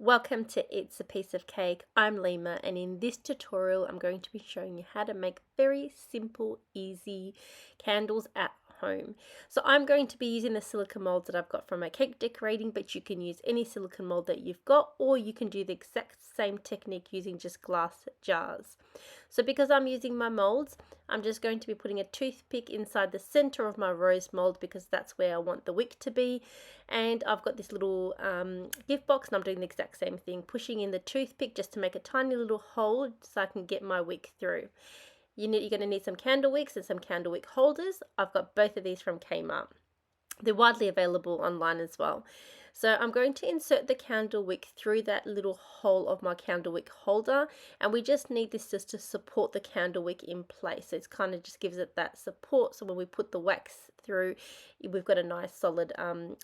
Welcome to It's a Piece of Cake. I'm Lima, and in this tutorial I'm going to be showing you how to make very simple, easy candles at home. So I'm going to be using the silicone molds that I've got from my cake decorating, but you can use any silicone mold that you've got, or you can do the exact same technique using just glass jars. So because I'm using my molds, I'm just going to be putting a toothpick inside the center of my rose mold because that's where I want the wick to be. And I've got this little gift box, and I'm doing the exact same thing, pushing in the toothpick just to make a tiny little hole so I can get my wick through. You're going to need some candle wicks and some candle wick holders. I've got both of these from Kmart. They're widely available online as well. So I'm going to insert the candle wick through that little hole of my candle wick holder, and we just need this just to support the candle wick in place. So it's kind of just gives it that support, so when we put the wax through, we've got a nice solid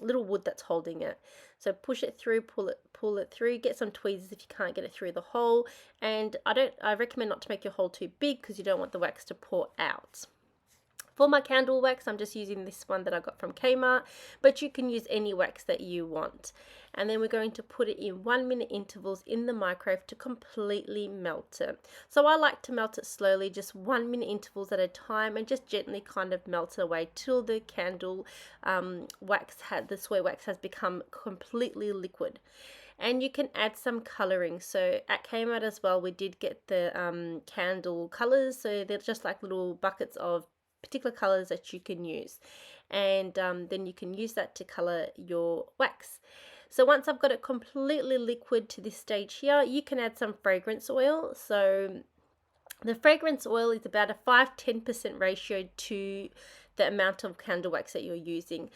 little wood that's holding it. So push it through, pull it through, get some tweezers if you can't get it through the hole, and I recommend not to make your hole too big because you don't want the wax to pour out. For my candle wax, I'm just using this one that I got from Kmart, but you can use any wax that you want. And then we're going to put it in 1 minute intervals in the microwave to completely melt it. So I like to melt it slowly, just 1 minute intervals at a time, and just gently kind of melt it away till the candle the soy wax has become completely liquid. And you can add some coloring. So at Kmart as well, we did get the candle colors. So they're just like little buckets of particular colors that you can use, and then you can use that to color your wax. So once I've got it completely liquid to this stage here, you can add some fragrance oil. So the fragrance oil is about a 5-10% ratio to the amount of candle wax that you're using.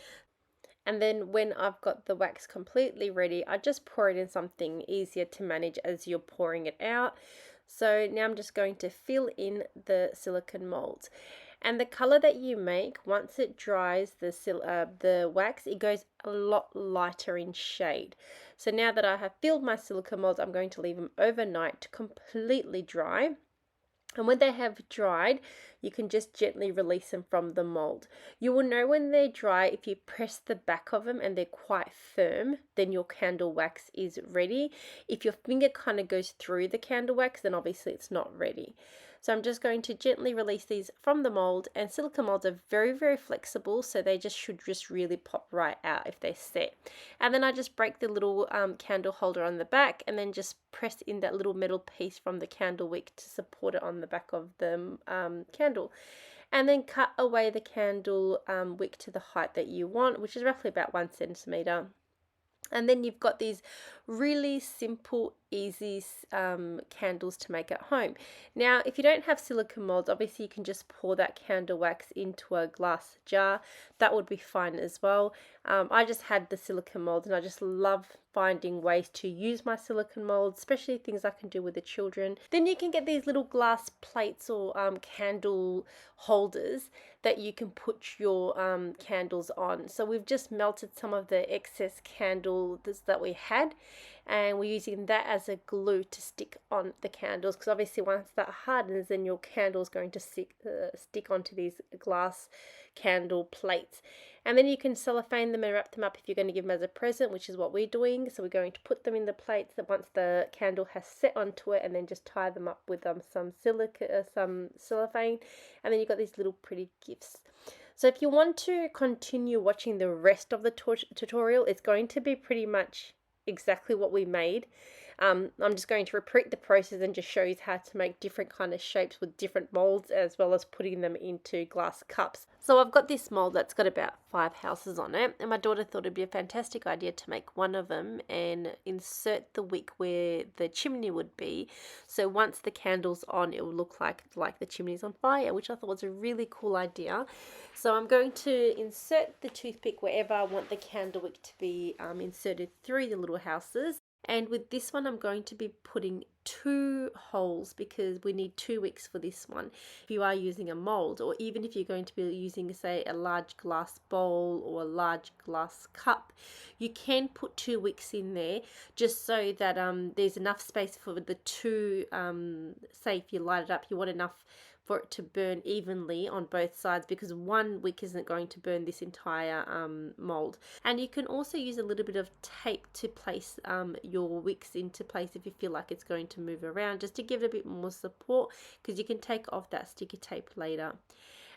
And then when I've got the wax completely ready, I just pour it in something easier to manage as you're pouring it out. So now I'm just going to fill in the silicone molds. And the color that you make, once it dries, the wax, it goes a lot lighter in shade. So now that I have filled my silicone molds, I'm going to leave them overnight to completely dry. And when they have dried, you can just gently release them from the mold. You will know when they're dry if you press the back of them and they're quite firm, then your candle wax is ready. If your finger kind of goes through the candle wax, then obviously it's not ready. So I'm just going to gently release these from the mold, and silicone molds are very, very flexible, so they should really pop right out if they set. And then I just break the little candle holder on the back, and then just press in that little metal piece from the candle wick to support it on the back of the candle. And then cut away the candle wick to the height that you want, which is roughly about 1 centimeter. And then you've got these really simple, easy candles to make at home. Now, if you don't have silicone molds, obviously you can just pour that candle wax into a glass jar. That would be fine as well. I just had the silicone molds, and I just love finding ways to use my silicone molds, especially things I can do with the children. Then you can get these little glass plates or candle holders that you can put your candles on. So we've just melted some of the excess candles that we had, and we're using that as a glue to stick on the candles, because obviously once that hardens, then your candle is going to stick onto these glass candle plates. And then you can cellophane them and wrap them up if you're going to give them as a present, which is what we're doing. So we're going to put them in the plates that once the candle has set onto it, and then just tie them up with some cellophane, and then you've got these little pretty gifts. So if you want to continue watching the rest of the tutorial, it's going to be pretty much exactly what we made. I'm just going to repeat the process and just show you how to make different kind of shapes with different molds, as well as putting them into glass cups. So I've got this mold that's got about 5 houses on it, and my daughter thought it'd be a fantastic idea to make one of them and insert the wick where the chimney would be. So once the candle's on, it will look like the chimney's on fire, which I thought was a really cool idea. So I'm going to insert the toothpick wherever I want the candle wick to be inserted through the little houses. And with this one, I'm going to be putting 2 holes because we need 2 wicks for this one. If you are using a mold, or even if you're going to be using, say, a large glass bowl or a large glass cup, you can put 2 wicks in there just so that there's enough space for the 2, say if you light it up, you want enough for it to burn evenly on both sides, because one wick isn't going to burn this entire mold. And you can also use a little bit of tape to place your wicks into place if you feel like it's going to move around, just to give it a bit more support, because you can take off that sticky tape later.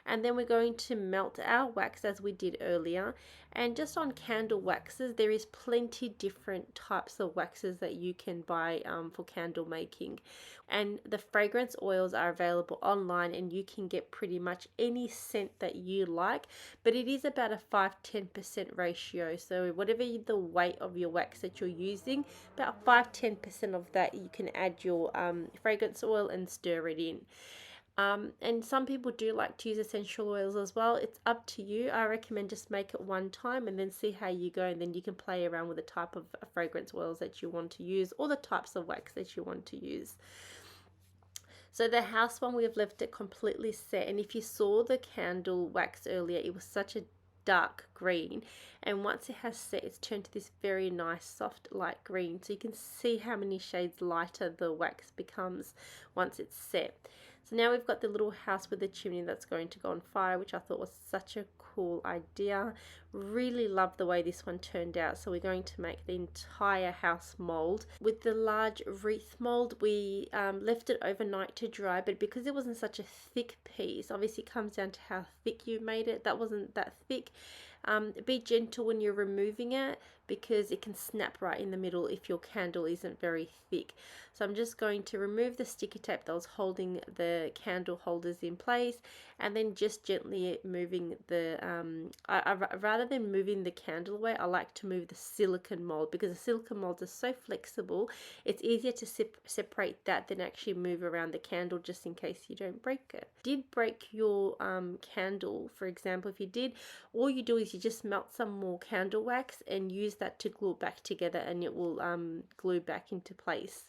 And then we're going to melt our wax as we did earlier. And just on candle waxes, there is plenty different types of waxes that you can buy for candle making. And the fragrance oils are available online, and you can get pretty much any scent that you like, but it is about a 5-10% ratio. So whatever the weight of your wax that you're using, about 5-10% of that you can add your fragrance oil and stir it in. And some people do like to use essential oils as well. It's up to you. I recommend just make it one time and then see how you go, and then you can play around with the type of fragrance oils that you want to use, or the types of wax that you want to use. So the house one, we have left it completely set, and if you saw the candle wax earlier, it was such a dark green, and once it has set, it's turned to this very nice soft light green. So you can see how many shades lighter the wax becomes once it's set. So now we've got the little house with the chimney that's going to go on fire, which I thought was such a cool idea. Really love the way this one turned out. So we're going to make the entire house mold. With the large wreath mold, we left it overnight to dry, but because it wasn't such a thick piece, obviously it comes down to how thick you made it. That wasn't that thick. Be gentle when you're removing it, because it can snap right in the middle if your candle isn't very thick. So I'm just going to remove the sticky tape that was holding the candle holders in place, and then just gently moving the rather than moving the candle away, I like to move the silicone mold, because the silicone molds are so flexible. It's easier to separate that than actually move around the candle, just in case you don't break it. Did break your candle, for example, if you did, all you do is you just melt some more candle wax and use that to glue it back together, and it will glue back into place.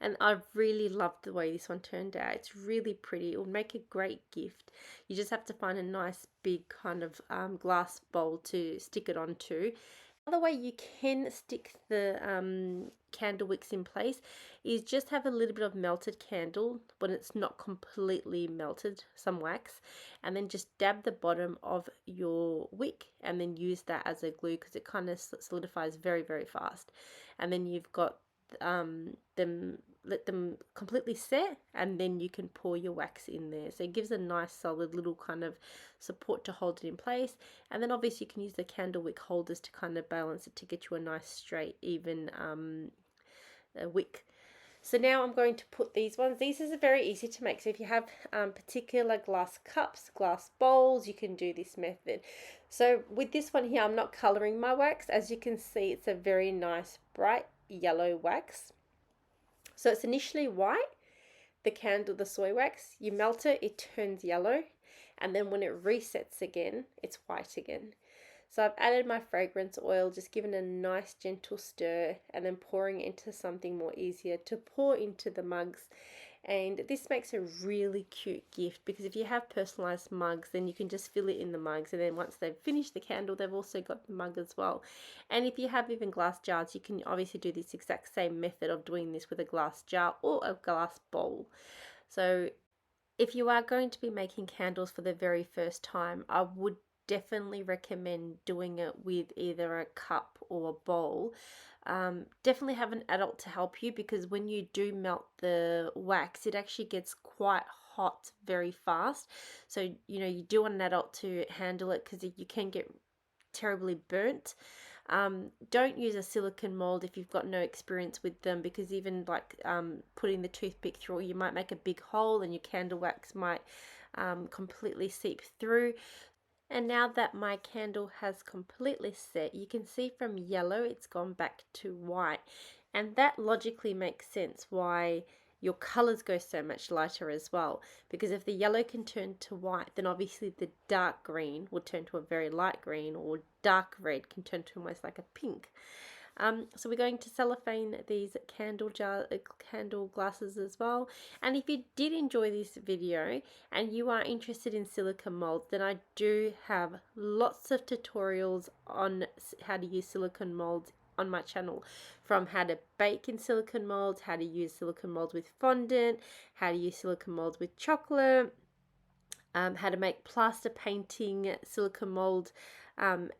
And I really loved the way this one turned out. It's really pretty. It would make a great gift. You just have to find a nice big kind of glass bowl to stick it onto. Another way you can stick the candle wicks in place is just have a little bit of melted candle when it's not completely melted, some wax, and then just dab the bottom of your wick and then use that as a glue, because it kind of solidifies very, very fast. And then you've got let them completely set, and then you can pour your wax in there. So it gives a nice solid little kind of support to hold it in place. And then obviously you can use the candle wick holders to kind of balance it to get you a nice straight even wick. So now I'm going to put these ones. These is very easy to make. So if you have particular glass cups, glass bowls, you can do this method. So with this one here, I'm not coloring my wax. As you can see, it's a very nice bright yellow wax. So it's initially white, the candle, the soy wax. You melt it, it turns yellow, and then when it resets again, it's white again. So I've added my fragrance oil, just given a nice gentle stir, and then pouring into something more easier to pour into the mugs. And this makes a really cute gift, because if you have personalized mugs, then you can just fill it in the mugs, and then once they've finished the candle, they've also got the mug as well. And if you have even glass jars, you can obviously do this exact same method of doing this with a glass jar or a glass bowl. So if you are going to be making candles for the very first time, I would definitely recommend doing it with either a cup or a bowl. Definitely have an adult to help you, because when you do melt the wax, it actually gets quite hot very fast. So you do want an adult to handle it, because you can get terribly burnt. Don't use a silicone mold if you've got no experience with them, because even like putting the toothpick through, you might make a big hole and your candle wax might completely seep through. And now that my candle has completely set, you can see from yellow it's gone back to white. And that logically makes sense why your colors go so much lighter as well. Because if the yellow can turn to white, then obviously the dark green will turn to a very light green, or dark red can turn to almost like a pink. So we're going to cellophane these candle glasses as well. And if you did enjoy this video and you are interested in silicone molds, then I do have lots of tutorials on how to use silicone molds on my channel, from how to bake in silicone molds, how to use silicone molds with fondant, how to use silicone molds with chocolate, how to make plaster painting silicone mold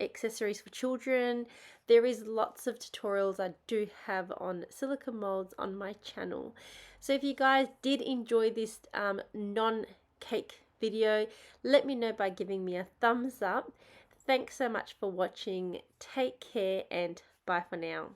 accessories for children. There is lots of tutorials I do have on silicone molds on my channel. So if you guys did enjoy this non-cake video, let me know by giving me a thumbs up. Thanks so much for watching. Take care and bye for now.